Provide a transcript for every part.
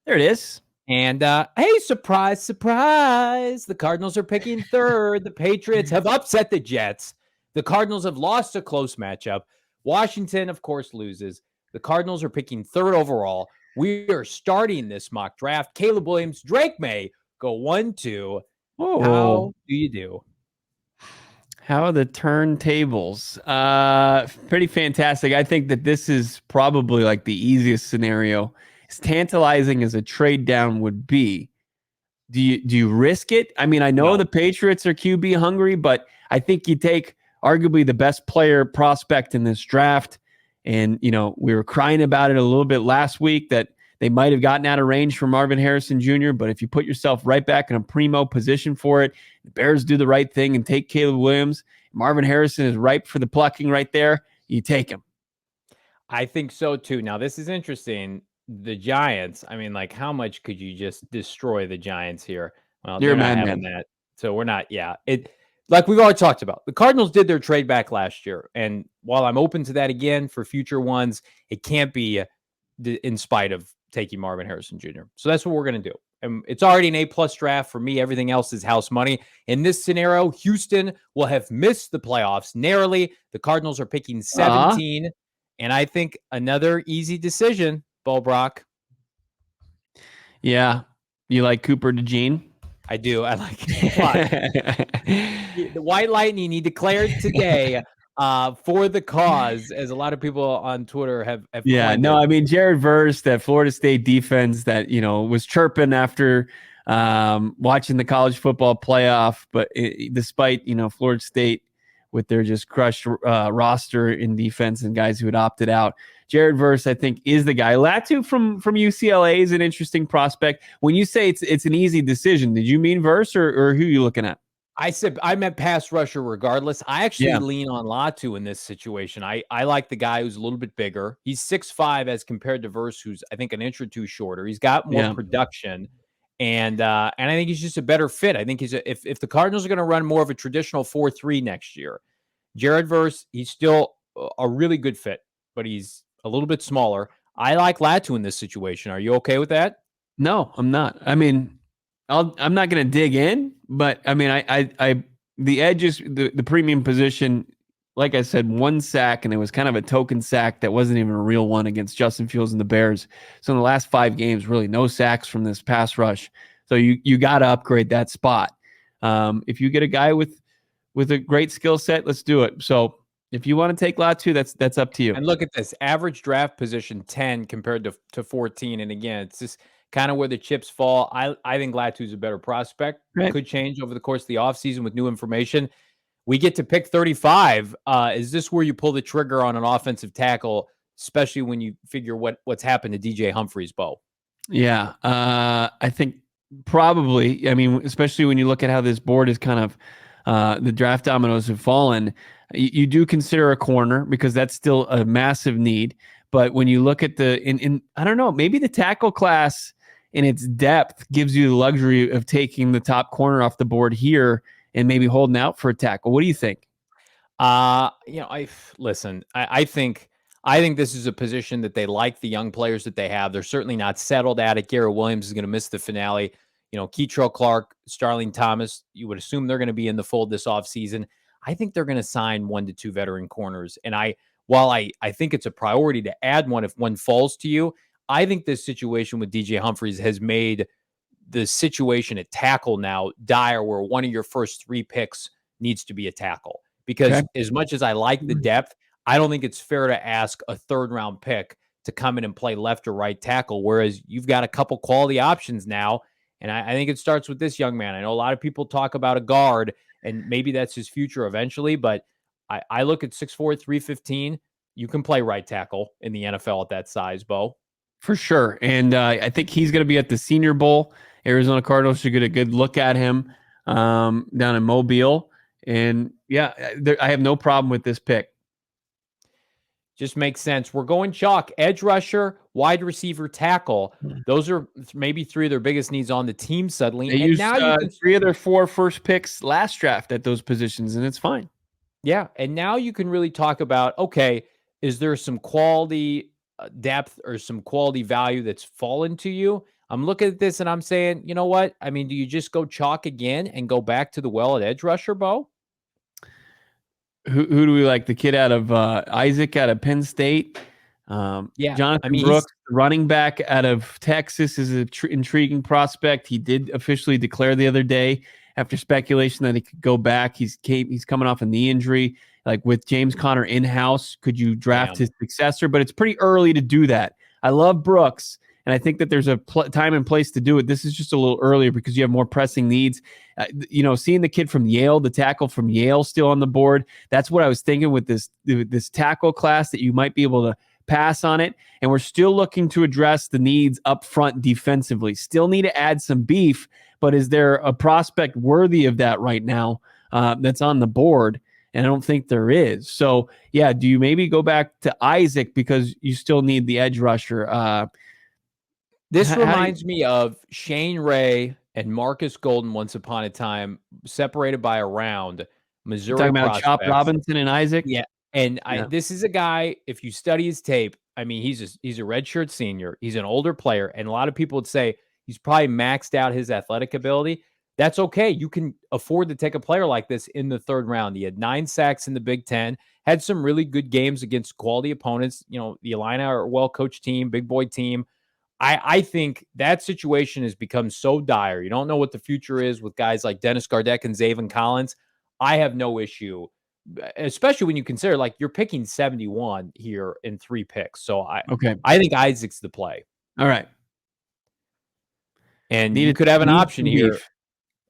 There it is. And hey, surprise, surprise. The Cardinals are picking third. The Patriots have upset the Jets. The Cardinals have lost a close matchup. Washington, of course, loses. The Cardinals are picking third overall. We are starting this mock draft. Caleb Williams, Drake May go 1-2. Oh, How do you do? how are the turntables? Pretty fantastic. I think that this is probably like the easiest scenario. As tantalizing as a trade down would be, do you risk it? I mean, I know No. the Patriots are QB hungry, but I think you take arguably the best player prospect in this draft. And, we were crying about it a little bit last week that they might have gotten out of range for Marvin Harrison Jr., but if you put yourself right back in a primo position for it, the Bears do the right thing and take Caleb Williams. Marvin Harrison is ripe for the plucking right there. You take him. I think so too. Now, this is interesting. The Giants, I mean, like, how much could you just destroy the Giants here? Well, You're they're a not having madman. that. So we're not, yeah. Like we've already talked about, the Cardinals did their trade back last year. And while I'm open to that again for future ones, it can't be in spite of taking Marvin Harrison Jr. So that's what we're going to do. And it's already an A+ draft for me. Everything else is house money. In this scenario, Houston will have missed the playoffs narrowly. The Cardinals are picking 17. And I think another easy decision, Bo Brock. Yeah. You like Cooper DeJean? I do. I like the White Lightning. He declared today for the cause, as a lot of people on Twitter have Yeah, coined no, it. I mean Jared Verse, that Florida State defense that was chirping after watching the college football playoff, but despite Florida State with their just crushed roster in defense and guys who had opted out, Jared Verse I think is the guy. Latu from UCLA is an interesting prospect. When you say it's an easy decision, did you mean Verse or who are you looking at? I said I meant pass rusher regardless. I actually lean on Latu in this situation. I like the guy who's a little bit bigger. He's 6'5" as compared to Verse, who's I think an inch or two shorter. He's got more production, and I think he's just a better fit. I think if the Cardinals are going to run more of a traditional 4-3 next year, Jared Verse, he's still a really good fit, but he's a little bit smaller. I like Latu in this situation. Are you okay with that? No, I'm not. I mean, I'm not going to dig in, but I mean, the edges, the premium position, like I said, one sack, and it was kind of a token sack that wasn't even a real one against Justin Fields and the Bears. So in the last 5 games, really no sacks from this pass rush. So you got to upgrade that spot. If you get a guy with a great skill set, let's do it. So if you want to take Latu, that's up to you. And look at this average draft position 10 compared to 14. And again, it's just kind of where the chips fall. I think Latu's a better prospect. Right. Could change over the course of the offseason with new information. We get to pick 35. Is this where you pull the trigger on an offensive tackle, especially when you figure what's happened to DJ Humphries, Bo? Yeah, I think probably. I mean, especially when you look at how this board is kind of the draft dominoes have fallen. You do consider a corner because that's still a massive need. But when you look at in I don't know, maybe the tackle class in its depth gives you the luxury of taking the top corner off the board here and maybe holding out for a tackle. What do you think? I think this is a position that they like the young players that they have. They're certainly not settled at it. Garrett Williams is going to miss the finale. Keitrell Clark, Starling Thomas, you would assume they're going to be in the fold this offseason. I think they're going to sign 1 to 2 veteran corners. And while I think it's a priority to add one if one falls to you, I think this situation with DJ Humphries has made the situation at tackle now dire, where one of your first 3 picks needs to be a tackle. Because as much as I like the depth, I don't think it's fair to ask a 3rd round pick to come in and play left or right tackle, whereas you've got a couple quality options now. And I think it starts with this young man. I know a lot of people talk about a guard, and maybe that's his future eventually, but I look at 6'4", 315. You can play right tackle in the NFL at that size, Bo. For sure. And I think he's going to be at the Senior Bowl. Arizona Cardinals should get a good look at him down in Mobile. And yeah, I have no problem with this pick. Just makes sense. We're going chalk, edge rusher, wide receiver, tackle. Those are maybe 3 of their biggest needs on the team suddenly. They used now you can 3 of their 4 first picks last draft at those positions, and it's fine. Yeah, and now you can really talk about, okay, is there some quality depth or some quality value that's fallen to you? I'm looking at this and I'm saying, you know what? I mean, do you just go chalk again and go back to the well at edge rusher, Bo? Who do we like? The kid out of Isaac out of Penn State. Yeah. I Jonathan mean, Brooks, running back out of Texas, is an intriguing prospect. He did officially declare the other day after speculation that he could go back. He's coming off a knee injury. Like with James Conner in house, could you draft his successor? But it's pretty early to do that. I love Brooks, and I think that there's a time and place to do it. This is just a little earlier because you have more pressing needs. Seeing the kid from Yale, the tackle from Yale, still on the board. That's what I was thinking with this tackle class, that you might be able to pass on it. And we're still looking to address the needs up front defensively. Still need to add some beef, but is there a prospect worthy of that right now that's on the board? And I don't think there is. So, yeah, do you maybe go back to Isaac because you still need the edge rusher? This reminds me of Shane Ray and Marcus Golden once upon a time, separated by a round. Missouri talking about prospects. Chop Robinson and Isaac? Yeah. And this is a guy, if you study his tape, I mean, he's a redshirt senior. He's an older player. And a lot of people would say he's probably maxed out his athletic ability. That's okay. You can afford to take a player like this in the third round. He had 9 sacks in the Big Ten, had some really good games against quality opponents. You know, the Illini are a well-coached team, big boy team. I think that situation has become so dire. You don't know what the future is with guys like Dennis Gardeck and Zaven Collins. I have no issue, especially when you consider like you're picking 71 here in 3 picks. So I think Isaac's the play. All right. And you could have an option here.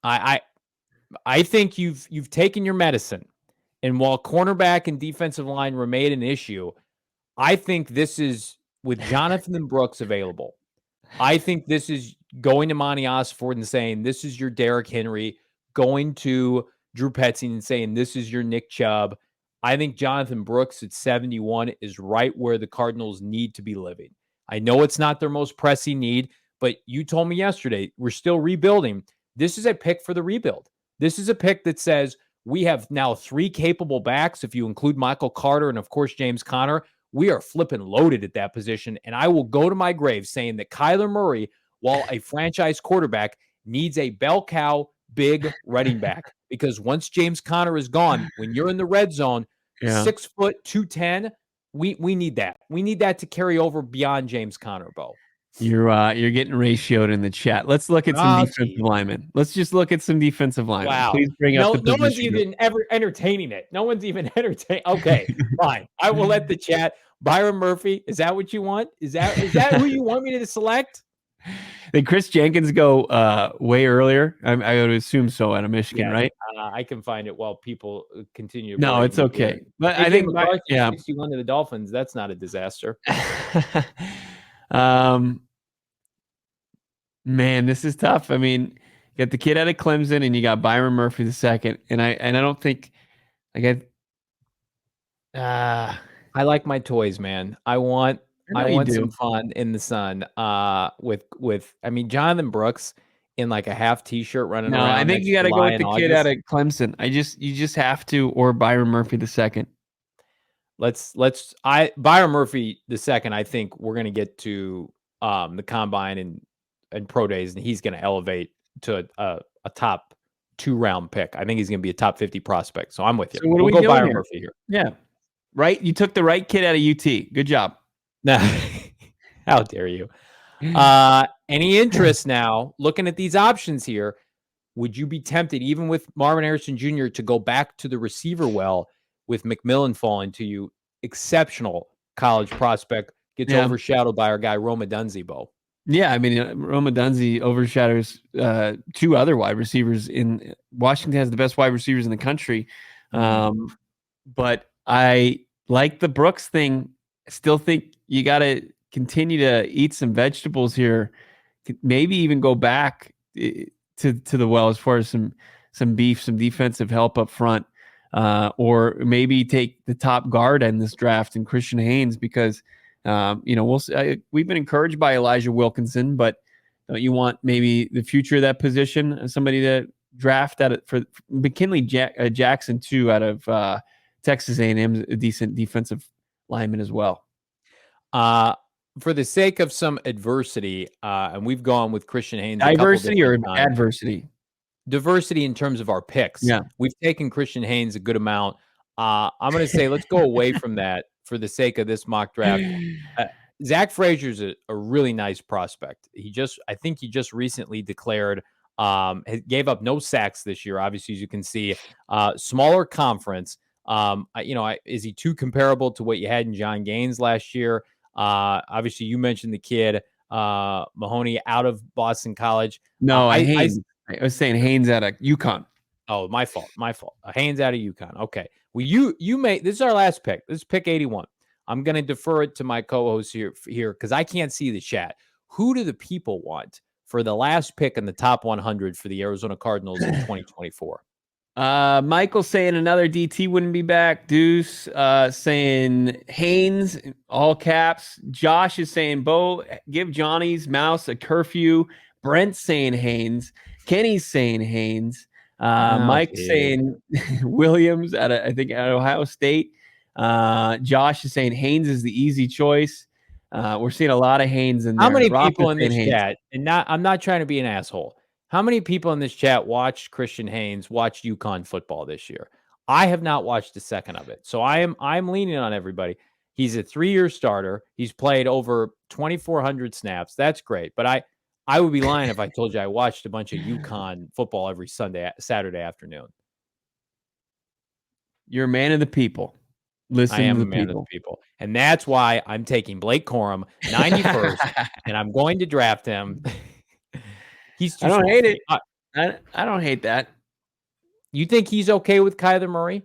I think you've taken your medicine. And while cornerback and defensive line remain an issue, I think this is with Jonathan Brooks available. I think this is going to Monty Osford and saying, this is your Derrick Henry, going to Drew Petzing and saying, this is your Nick Chubb. I think Jonathan Brooks at 71 is right where the Cardinals need to be living. I know it's not their most pressing need, but you told me yesterday, we're still rebuilding. This is a pick for the rebuild. This is a pick that says we have now 3 capable backs, if you include Michael Carter and, of course, James Conner. We are flipping loaded at that position, and I will go to my grave saying that Kyler Murray, while a franchise quarterback, needs a bell cow big running back, because once James Conner is gone, when you're in the red zone, 6 foot 210, we need that. We need that to carry over beyond James Conner, Bo. You're getting ratioed in the chat. Let's look at some defensive linemen. Let's just look at some defensive linemen. Wow. Please bring up the position. No one's even ever entertaining it. No one's even entertaining. Okay, fine. I will let the chat. Byron Murphy, is that what you want? Is that who you want me to select? Did Chris Jenkins go way earlier? I would assume so out of Michigan, right? I can find it while people continue. No, it's okay. But I think 61 to the Dolphins. That's not a disaster. Man, this is tough. I mean, you got the kid out of Clemson, and you got Byron Murphy the second, and I don't think I like my toys, man. I want some fun in the sun. With I mean, Jonathan Brooks in like a half t-shirt running around. I think you got to go with the kid out of Clemson. You just have to, or Byron Murphy the second. Byron Murphy the second. I think we're gonna get to the combine and pro days, and he's gonna elevate to a top 2-round pick. I think he's gonna be a top 50 prospect. So I'm with you. So we'll go Byron Murphy here. Yeah. Right? You took the right kid out of UT. Good job. Nah, how dare you? Any interest now, looking at these options here, would you be tempted, even with Marvin Harrison Jr., to go back to the receiver well with McMillan falling to you? Exceptional college prospect, gets overshadowed by our guy, Roma Dunze, Yeah, I mean, Roma Dunze overshadows 2 other wide receivers. In Washington has the best wide receivers in the country. But I like the Brooks thing. I still think you got to continue to eat some vegetables here. Maybe even go back to the well as far as some beef, some defensive help up front, or maybe take the top guard in this draft and Christian Haynes, because we've been encouraged by Elijah Wilkinson, but don't you want maybe the future of that position, somebody to draft for McKinley Jackson too, out of Texas A&M, a decent defensive lineman as well. for the sake of some adversity, and we've gone with Christian Haynes a couple Diversity or different times. adversity? Diversity in terms of our picks. Yeah. We've taken Christian Haynes a good amount. I'm going to say let's go away from that for the sake of this mock draft. Zach Frazier's a really nice prospect. I think he just recently declared, gave up no sacks this year. Obviously, as you can see, smaller conference. Is he too comparable to what you had in John Gaines last year? Obviously, you mentioned the kid, Mahoney, out of Boston College. No, I was saying Haynes out of UConn. Oh, my fault. Haynes out of UConn. Okay. Well, you made this is our last pick. This is pick 81. I'm going to defer it to my co-host here because I can't see the chat. Who do the people want for the last pick in the top 100 for the Arizona Cardinals in 2024? Michael saying another DT wouldn't be back. Deuce saying Haynes, all caps. Josh is saying, Bo, give Johnny's mouse a curfew. Brent's saying Haynes. Kenny's saying Haynes. Mike's saying Williams out of Ohio State. Josh is saying Haynes is the easy choice. We're seeing a lot of Haynes in there. How many people in this chat? And I'm not trying to be an asshole. How many people in this chat watched Christian Haynes watch UConn football this year? I have not watched a second of it. So I'm leaning on everybody. He's a 3-year starter. He's played over 2,400 snaps. That's great. But I would be lying if I told you I watched a bunch of UConn football every Saturday afternoon. You're a man of the people. Listen, I am a man of the people. And that's why I'm taking Blake Corum, 91st, and I'm going to draft him. He's too I don't hate it. I don't hate that. You think he's okay with Kyler Murray?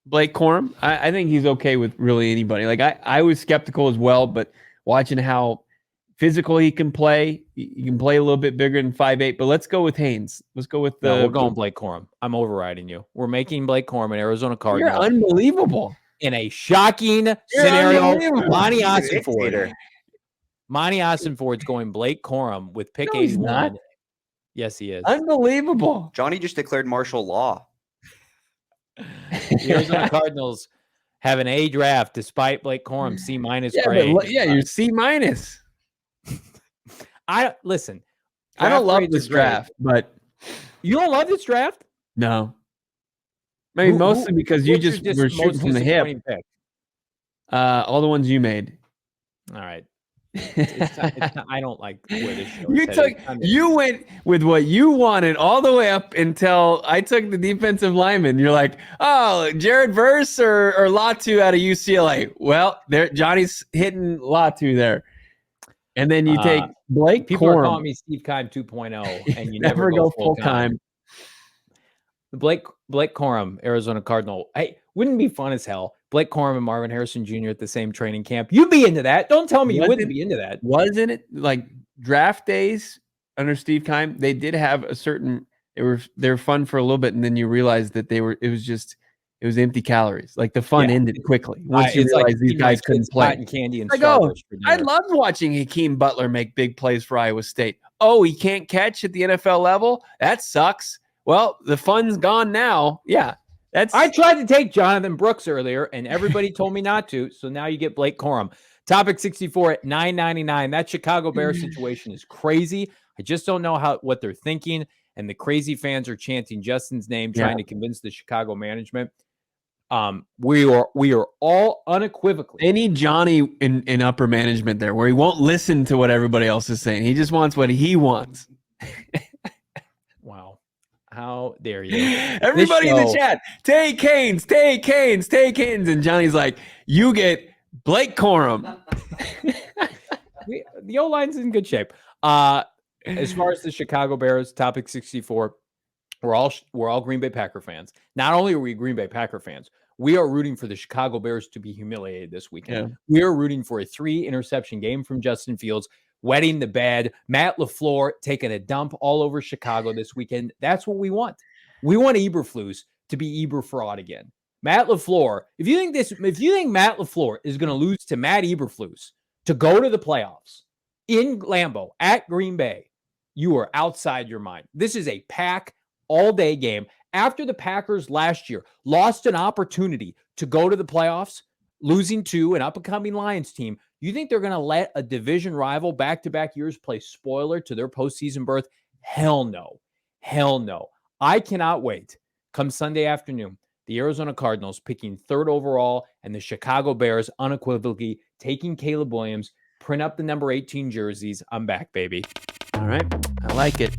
Blake Corum? I think he's okay with really anybody. Like I was skeptical as well, but watching how physical he can play, he can play a little bit bigger than 5'8", but let's go with Haynes. Let's go with we're going Blake Corum. I'm overriding you. We're making Blake Corum an Arizona Cardinal. You're unbelievable. In a shocking scenario, Monty Ossenford's going Blake Corum with pick 81. Yes, he is. Unbelievable. Johnny just declared martial law. The Arizona Cardinals have an A draft despite Blake Corum C- grade. You're C-. Listen. I don't love this draft, but you don't love this draft? No. Maybe mostly because you just were shooting from the hip. Pick? All the ones you made. All right. I don't like where this show You went with what you wanted all the way up until I took the defensive lineman. You're like, oh, Jared Verse or Latu out of UCLA. Well, there Johnny's hitting Latu there. And then you take Blake People Corum. Are calling me Steve Keim 2.0, and you never go full time. Blake Corum, Arizona Cardinal. Hey, wouldn't it be fun as hell? Blake Corum and Marvin Harrison Jr. at the same training camp. You'd be into that. Don't tell me you wouldn't be into that. Wasn't it like draft days under Steve Keim? They did have a certain. They were fun for a little bit, and then you realized that it was empty calories. Like the fun ended quickly once you realized these guys couldn't play. Cotton candy and I loved watching Hakeem Butler make big plays for Iowa State. Oh, he can't catch at the NFL level? That sucks. Well, the fun's gone now. Yeah. I tried to take Jonathan Brooks earlier, and everybody told me not to. So now you get Blake Corum. Topic 64 at $9.99. That Chicago Bears situation is crazy. I just don't know what they're thinking. And the crazy fans are chanting Justin's name, trying to convince the Chicago management. We are all unequivocally. They need Johnny in upper management there, where he won't listen to what everybody else is saying. He just wants what he wants. Wow. How dare you? Everybody in the chat, take Haynes. And Johnny's like, you get Blake Corum. The O-line's in good shape. As far as the Chicago Bears, topic 64, we're all Green Bay Packer fans. Not only are we Green Bay Packer fans, we are rooting for the Chicago Bears to be humiliated this weekend. Yeah. We are rooting for a 3-interception game from Justin Fields, wetting the bed, Matt LaFleur taking a dump all over Chicago this weekend. That's what we want. We want Eberflus to be Eberfraud again. Matt LaFleur, if you think Matt LaFleur is going to lose to Matt Eberflus to go to the playoffs in Lambeau at Green Bay, you are outside your mind. This is a pack all-day game. After the Packers last year lost an opportunity to go to the playoffs, losing to an up-and-coming Lions team, You think they're going to let a division rival back-to-back years play spoiler to their postseason berth? Hell no. Hell no. I cannot wait. Come Sunday afternoon, the Arizona Cardinals picking 3rd overall and the Chicago Bears unequivocally taking Caleb Williams. Print up the number 18 jerseys. I'm back, baby. All right. I like it.